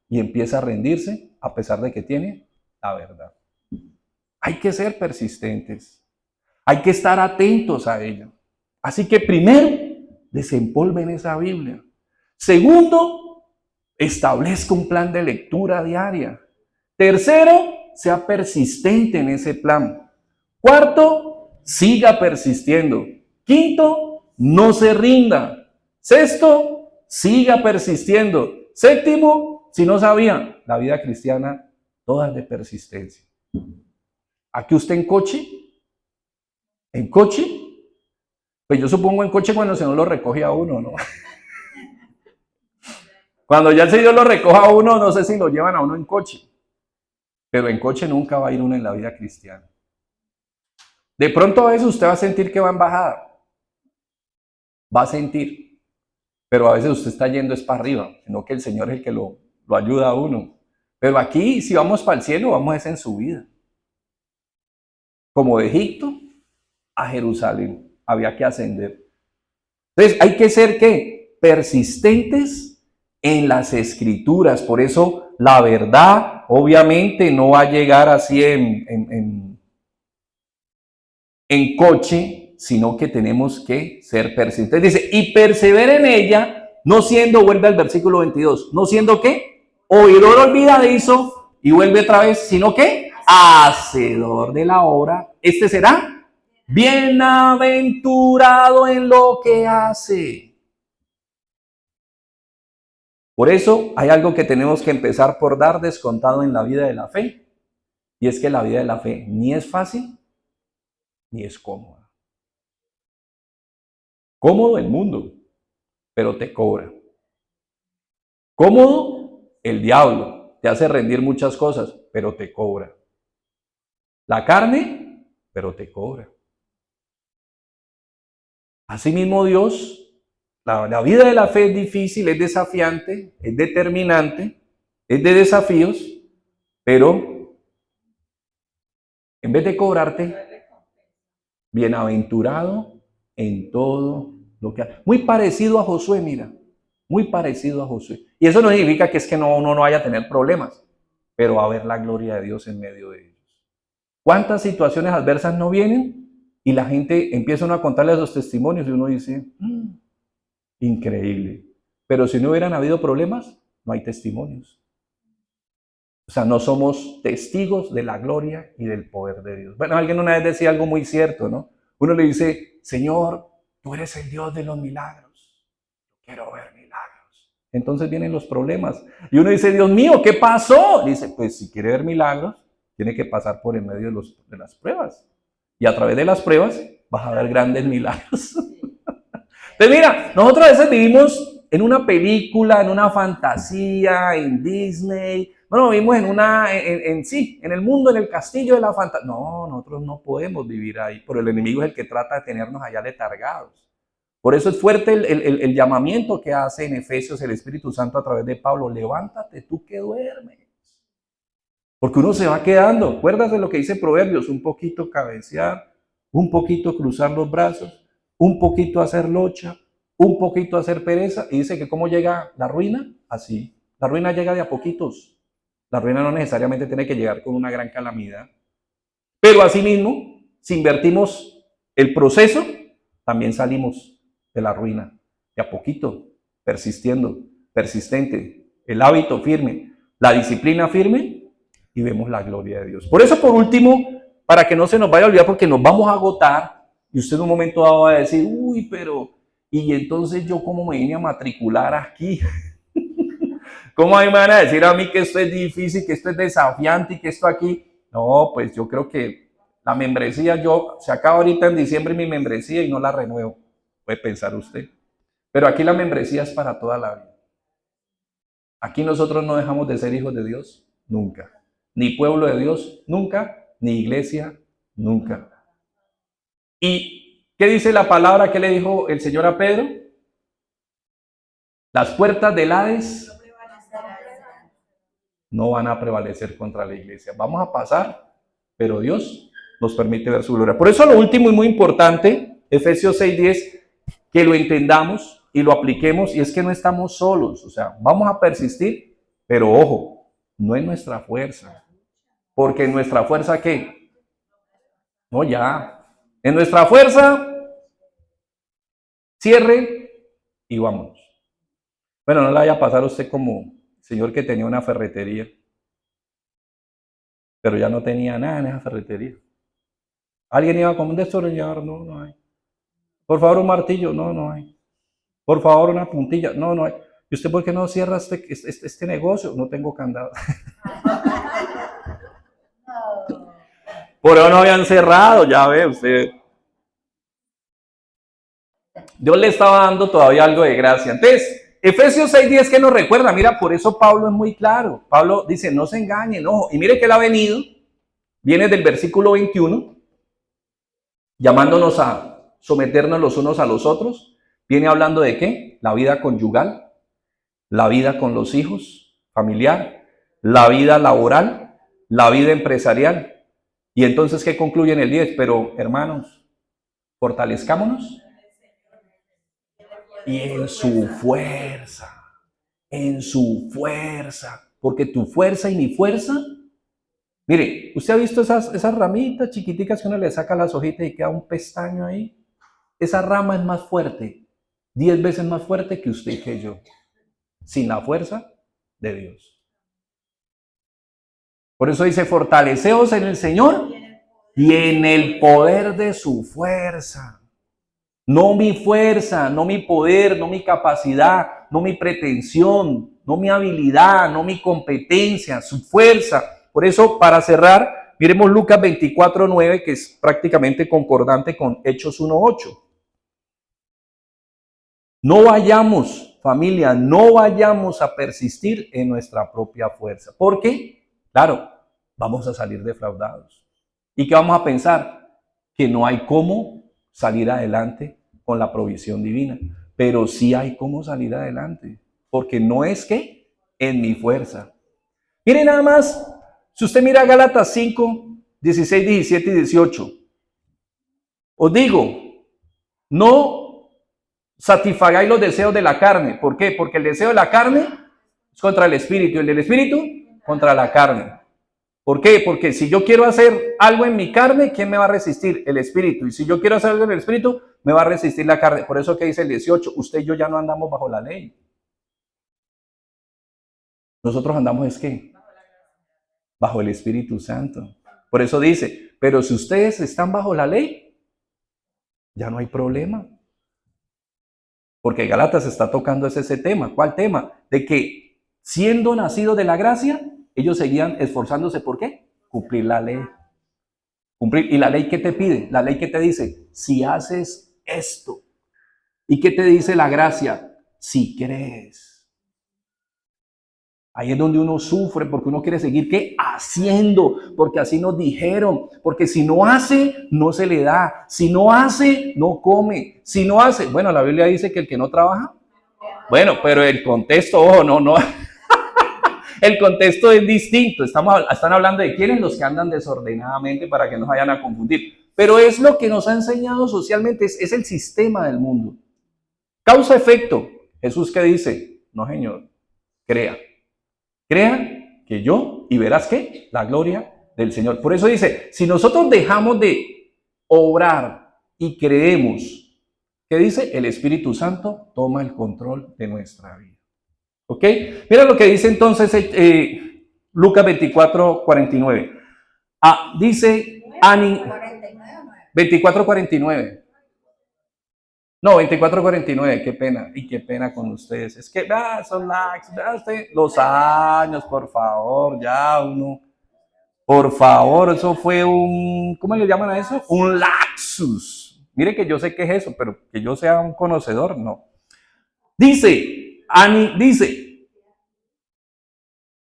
y empieza a rendirse a pesar de que tiene la verdad. Hay que ser persistentes. Hay que estar atentos a ella. Así que primero, desempolven esa Biblia. Segundo, establezca un plan de lectura diaria. Tercero, sea persistente en ese plan. Cuarto, siga persistiendo. Quinto, no se rinda. Sexto, siga persistiendo. Séptimo, si no sabía, la vida cristiana toda es de persistencia. ¿Aquí usted en coche? ¿En coche? Pues yo supongo en coche cuando se no lo recoge a uno, ¿no? Cuando ya el Señor lo recoja a uno, no sé si lo llevan a uno en coche, pero en coche nunca va a ir uno en la vida cristiana. De pronto a veces usted va a sentir que va en bajada, va a sentir, pero a veces usted está yendo es para arriba, sino que el Señor es el que lo ayuda a uno. Pero aquí, si vamos para el cielo, vamos a es en subida. Como de Egipto a Jerusalén, había que ascender. Entonces, hay que ser, ¿qué? Persistentes en las escrituras. Por eso, la verdad, obviamente, no va a llegar así en coche, sino que tenemos que ser persistentes. Dice, y persevera en ella, no siendo, vuelve al versículo 22, no siendo ¿qué? Oidor olvidadizo, y vuelve otra vez, sino que hacedor de la obra. Este será bienaventurado en lo que hace. Por eso hay algo que tenemos que empezar por dar descontado en la vida de la fe, y es que la vida de la fe ni es fácil ni es cómoda. Cómodo el mundo, pero te cobra. Cómodo el diablo, te hace rendir muchas cosas, pero te cobra. La carne, pero te cobra. Asimismo Dios, la vida de la fe es difícil, es desafiante, es determinante, es de desafíos, pero en vez de cobrarte, bienaventurado en todo lo que hace. Muy parecido a Josué, mira, muy parecido a Josué. Y eso no significa que es que uno no vaya a tener problemas, pero va a ver la gloria de Dios en medio de ellos. ¿Cuántas situaciones adversas no vienen? Y la gente empieza a contarle los testimonios y uno dice, increíble. Pero si no hubieran habido problemas, no hay testimonios. O sea, no somos testigos de la gloria y del poder de Dios. Bueno, alguien una vez decía algo muy cierto, ¿no? Uno le dice, Señor, tú eres el Dios de los milagros. Quiero ver milagros. Entonces vienen los problemas. Y uno dice, Dios mío, ¿qué pasó? Dice, pues si quiere ver milagros, tiene que pasar por en medio de las pruebas. Y a través de las pruebas vas a ver grandes milagros. Entonces mira, nosotros a veces vivimos en una película, en una fantasía, en Disney. Bueno, vivimos en el mundo, en el castillo de la fantasía. No, nosotros no podemos vivir ahí, pero el enemigo es el que trata de tenernos allá letargados. Por eso es fuerte el llamamiento que hace en Efesios el Espíritu Santo a través de Pablo. Levántate tú que duermes. Porque uno se va quedando. ¿Acuerdas de lo que dice Proverbios? Un poquito cabecear, un poquito cruzar los brazos, un poquito hacer locha, un poquito hacer pereza. Y dice que ¿cómo llega la ruina? Así. La ruina llega de a poquitos. La ruina no necesariamente tiene que llegar con una gran calamidad. Pero asimismo, si invertimos el proceso, también salimos de la ruina. De a poquito, persistiendo, persistente, el hábito firme, la disciplina firme, y vemos la gloria de Dios. Por eso, por último, para que no se nos vaya a olvidar, porque nos vamos a agotar, y usted en un momento dado va a decir, uy, pero, ¿y entonces yo cómo me vine a matricular aquí? ¿Cómo me van a decir a mí que esto es difícil, que esto es desafiante y que esto aquí? No, pues yo creo que la membresía, se acaba ahorita en diciembre mi membresía y no la renuevo. Puede pensar usted. Pero aquí la membresía es para toda la vida. Aquí nosotros no dejamos de ser hijos de Dios, nunca. Ni pueblo de Dios, nunca. Ni iglesia, nunca. ¿Y qué dice la palabra que le dijo el Señor a Pedro? Las puertas del Hades no van a prevalecer contra la iglesia. Vamos a pasar, pero Dios nos permite ver su gloria. Por eso lo último y muy importante, Efesios 6:10, que lo entendamos y lo apliquemos, y es que no estamos solos. O sea, vamos a persistir, pero ojo, no es nuestra fuerza. Porque en nuestra fuerza, ¿qué? No, ya. En nuestra fuerza, cierre y vámonos. Bueno, no le vaya a pasar a usted como señor que tenía una ferretería, pero ya no tenía nada en esa ferretería. ¿Alguien iba con un destornillador? No, no hay. Por favor, un martillo. No, no hay. Por favor, una puntilla. No, no hay. ¿Y usted por qué no cierra este negocio? No tengo candado. Por eso no habían cerrado, ya ve usted. Dios le estaba dando todavía algo de gracia. Entonces, Efesios 6:10 que nos recuerda, mira, por eso Pablo es muy claro. Pablo dice, no se engañen, ojo. Y mire que él ha venido, viene del versículo 21, llamándonos a someternos los unos a los otros. Viene hablando de ¿qué? La vida conyugal, la vida con los hijos, familiar, la vida laboral, la vida empresarial. Y entonces, ¿qué concluye en el 10? Pero, hermanos, fortalezcámonos y en su fuerza, porque tu fuerza y mi fuerza, mire, ¿usted ha visto esas ramitas chiquiticas que uno le saca las hojitas y queda un pestaño ahí? Esa rama es más fuerte, 10 veces más fuerte que usted y que yo, sin la fuerza de Dios. Por eso dice, fortaleceos en el Señor y en el poder de su fuerza. No mi fuerza, no mi poder, no mi capacidad, no mi pretensión, no mi habilidad, no mi competencia, su fuerza. Por eso, para cerrar, miremos Lucas 24:9, que es prácticamente concordante con Hechos 1:8. No vayamos, familia, no vayamos a persistir en nuestra propia fuerza. ¿Por qué? Claro, vamos a salir defraudados. ¿Y qué vamos a pensar? Que no hay cómo salir adelante con la provisión divina. Pero sí hay cómo salir adelante. Porque no es que en mi fuerza. Miren nada más, si usted mira Gálatas 5:16, 17 y 18. Os digo, no satisfagáis los deseos de la carne. ¿Por qué? Porque el deseo de la carne es contra el espíritu, y el del espíritu contra la carne. ¿Por qué? Porque si yo quiero hacer algo en mi carne, ¿quién me va a resistir? El espíritu. Y si yo quiero hacer algo en el espíritu, me va a resistir la carne. Por eso que dice el 18, usted y yo ya no andamos bajo la ley. Nosotros andamos es ¿qué? Bajo el Espíritu Santo. Por eso dice, pero si ustedes están bajo la ley, ya no hay problema. Porque Gálatas está tocando ese tema. ¿Cuál tema? De que siendo nacidos de la gracia, ellos seguían esforzándose. ¿Por qué? Cumplir la ley. Cumplir. ¿Y la ley qué te pide? La ley que te dice, si haces esto. ¿Y qué te dice la gracia? Si crees. Ahí es donde uno sufre porque uno quiere seguir ¿qué? Haciendo, porque así nos dijeron, porque si no hace, no se le da, si no hace, no come, si no hace, bueno, la Biblia dice que el que no trabaja, bueno, pero el contexto, ojo, no, el contexto es distinto, están hablando de quiénes los que andan desordenadamente para que no vayan a confundir, pero es lo que nos ha enseñado socialmente, es el sistema del mundo. Causa-efecto, Jesús ¿qué dice? No señor, crea que yo y verás que la gloria del Señor. Por eso dice, si nosotros dejamos de obrar y creemos, ¿qué dice? El Espíritu Santo toma el control de nuestra vida. ¿Ok? Mira lo que dice entonces Lucas 24:49. Dice 24:49. No, 24:49, qué pena, y qué pena con ustedes. Es que, son los años, por favor, ya uno, por favor, eso fue ¿cómo le llaman a eso? Un laxus. Mire que yo sé qué es eso, pero que yo sea un conocedor, no. Dice,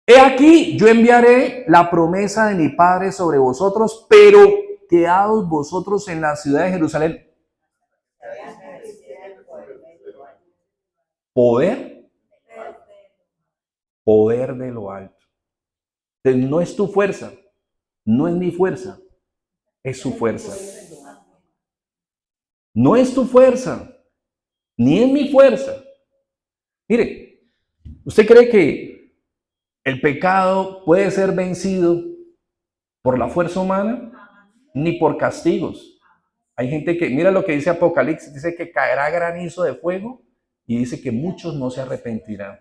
he aquí, yo enviaré la promesa de mi Padre sobre vosotros, pero quedaos vosotros en la ciudad de Jerusalén. Poder de lo alto. Entonces, no es tu fuerza, no es mi fuerza, es su fuerza. No es tu fuerza, ni es mi fuerza. Mire, ¿usted cree que el pecado puede ser vencido por la fuerza humana? Ni por castigos. Hay gente que, mira lo que dice Apocalipsis, dice que caerá granizo de fuego y dice que muchos no se arrepentirán.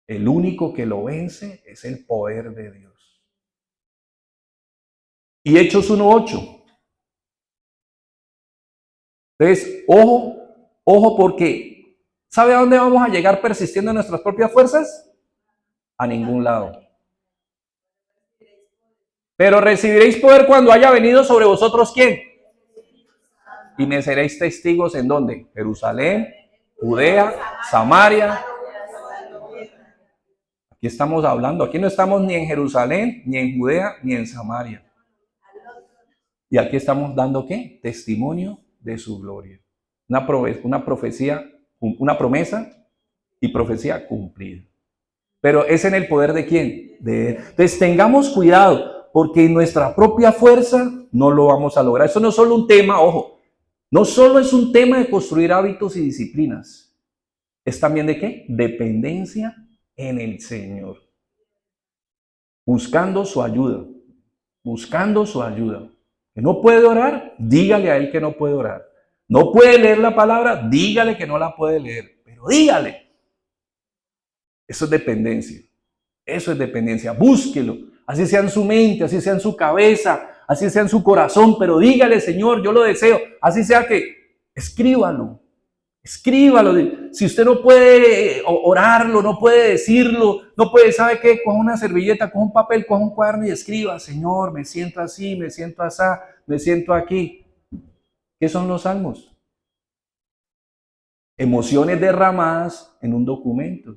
El único que lo vence es el poder de Dios. Y Hechos 1:8. Entonces, ojo porque, ¿sabe a dónde vamos a llegar persistiendo en nuestras propias fuerzas? A ningún lado. Pero recibiréis poder cuando haya venido sobre vosotros, ¿quién? Y me seréis testigos ¿en dónde? Jerusalén, Judea, Samaria. Aquí estamos hablando, aquí no estamos ni en Jerusalén, ni en Judea, ni en Samaria. Y aquí estamos dando ¿qué? Testimonio de su gloria. Una profecía, una promesa y profecía cumplida. Pero es en el poder de quién? De Él. Entonces tengamos cuidado, porque en nuestra propia fuerza no lo vamos a lograr. Eso no es solo un tema, ojo, no solo es un tema de construir hábitos y disciplinas. Es también de qué? Dependencia en el Señor. Buscando su ayuda. Buscando su ayuda. Que no puede orar, dígale a Él que no puede orar. No puede leer la palabra, dígale que no la puede leer. Pero dígale. Eso es dependencia. Eso es dependencia. Búsquelo. Así sea en su mente, así sea en su cabeza, así sea en su corazón. Pero dígale, Señor, yo lo deseo. Así sea que escríbalo. Escríbalo. Si usted no puede orarlo, no puede decirlo, no puede, ¿sabe qué? Coja una servilleta, coja un papel, coja un cuaderno y escriba, Señor, me siento así, me siento así, me siento aquí. ¿Qué son los salmos? Emociones derramadas en un documento.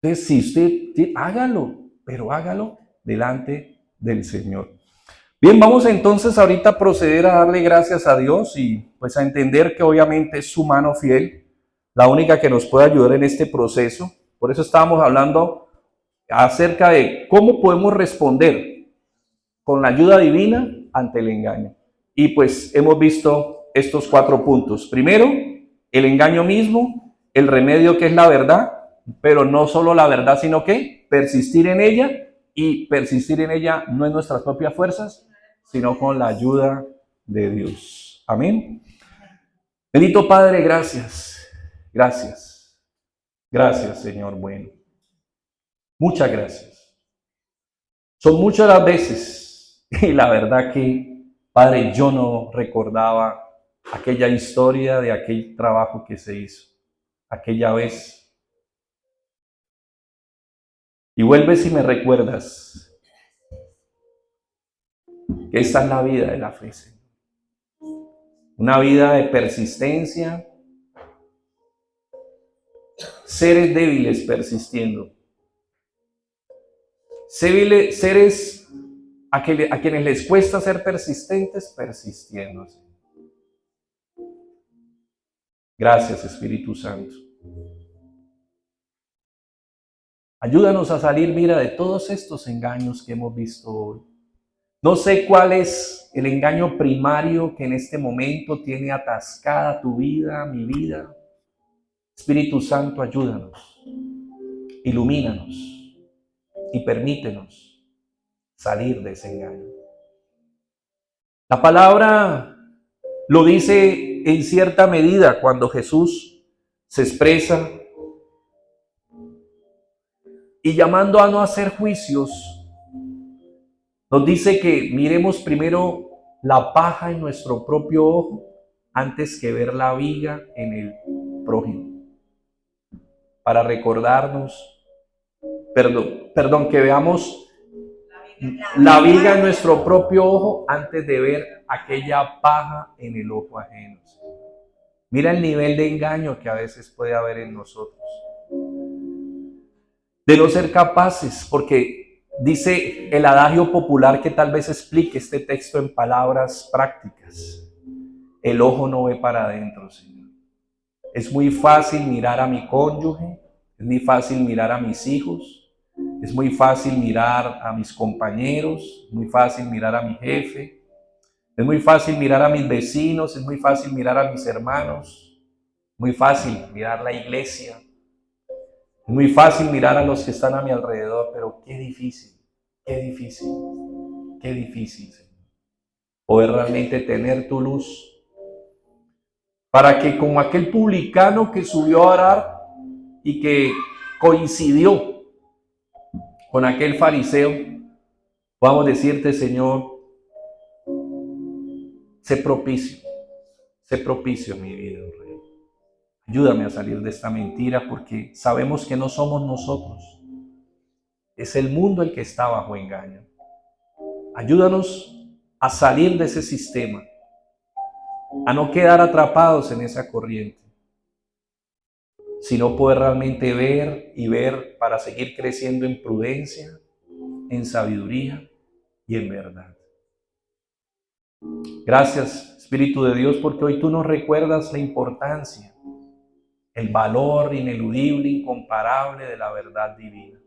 Entonces, si usted, hágalo, pero hágalo delante del Señor. Bien, vamos entonces ahorita a proceder a darle gracias a Dios y pues a entender que obviamente es su mano fiel, la única que nos puede ayudar en este proceso. Por eso estábamos hablando acerca de cómo podemos responder con la ayuda divina ante el engaño. Y pues hemos visto estos 4 puntos. Primero, el engaño mismo, el remedio que es la verdad, pero no solo la verdad, sino que persistir en ella, y persistir en ella no en nuestras propias fuerzas, sino con la ayuda de Dios. Amén. Bendito Padre, gracias. Gracias. Gracias, Señor bueno. Muchas gracias. Son muchas las veces, y la verdad que, Padre, yo no recordaba aquella historia de aquel trabajo que se hizo, aquella vez. Y vuelves y me recuerdas que esta es la vida de la fe, Señor. Una vida de persistencia, seres débiles persistiendo, seres a quienes les cuesta ser persistentes persistiendo. Gracias, Espíritu Santo. Ayúdanos a salir, mira, de todos estos engaños que hemos visto hoy. No sé cuál es el engaño primario que en este momento tiene atascada tu vida, mi vida. Espíritu Santo, ayúdanos, ilumínanos y permítenos salir de ese engaño. La palabra lo dice en cierta medida cuando Jesús se expresa y llamando a no hacer juicios, nos dice que miremos primero la paja en nuestro propio ojo antes que ver la viga en el prójimo. Para recordarnos, que veamos la viga en nuestro propio ojo antes de ver aquella paja en el ojo ajeno. Mira el nivel de engaño que a veces puede haber en nosotros. De no ser capaces, porque dice el adagio popular que tal vez explique este texto en palabras prácticas. El ojo no ve para adentro, Señor. Es muy fácil mirar a mi cónyuge, es muy fácil mirar a mis hijos, es muy fácil mirar a mis compañeros, es muy fácil mirar a mi jefe, es muy fácil mirar a mis vecinos, es muy fácil mirar a mis hermanos, muy fácil mirar la iglesia, es muy fácil mirar a los que están a mi alrededor, pero qué difícil, qué difícil, qué difícil, Señor, poder realmente tener tu luz, para que como aquel publicano que subió a orar y que coincidió con aquel fariseo, podamos decirte, Señor, sé propicio en mi vida, oh Rey. Ayúdame a salir de esta mentira, porque sabemos que no somos nosotros, es el mundo el que está bajo engaño. Ayúdanos a salir de ese sistema, a no quedar atrapados en esa corriente. sino poder realmente ver y ver para seguir creciendo en prudencia, en sabiduría y en verdad. Gracias, Espíritu de Dios, porque hoy tú nos recuerdas la importancia, el valor ineludible, incomparable de la verdad divina.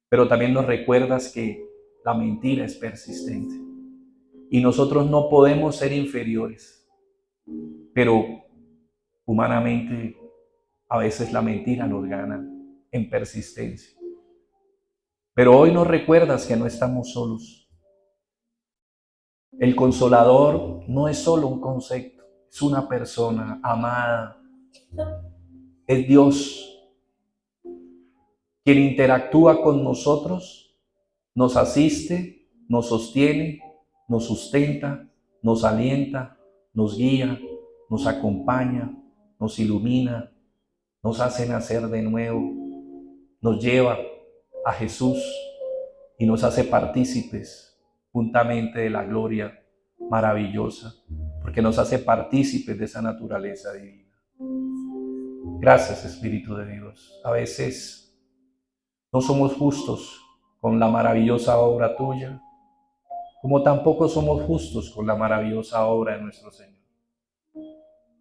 Pero también nos recuerdas que la mentira es persistente y nosotros no podemos ser inferiores, pero humanamente a veces la mentira nos gana en persistencia. Pero hoy nos recuerdas que no estamos solos. El Consolador no es solo un concepto, es una persona amada, es Dios quien interactúa con nosotros, nos asiste, nos sostiene, nos sustenta, nos alienta, nos guía, nos acompaña, nos ilumina, nos hace nacer de nuevo, nos lleva a Jesús y nos hace partícipes juntamente de la gloria maravillosa, porque nos hace partícipes de esa naturaleza divina. Gracias, Espíritu de Dios. A veces no somos justos con la maravillosa obra tuya, como tampoco somos justos con la maravillosa obra de nuestro Señor,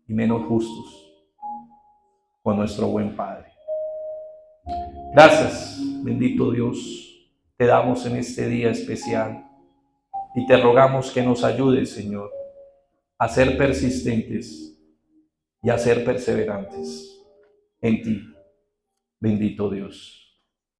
y menos justos con nuestro buen Padre. Gracias, bendito Dios, te damos en este día especial y te rogamos que nos ayudes, Señor, a ser persistentes y a ser perseverantes en ti, bendito Dios.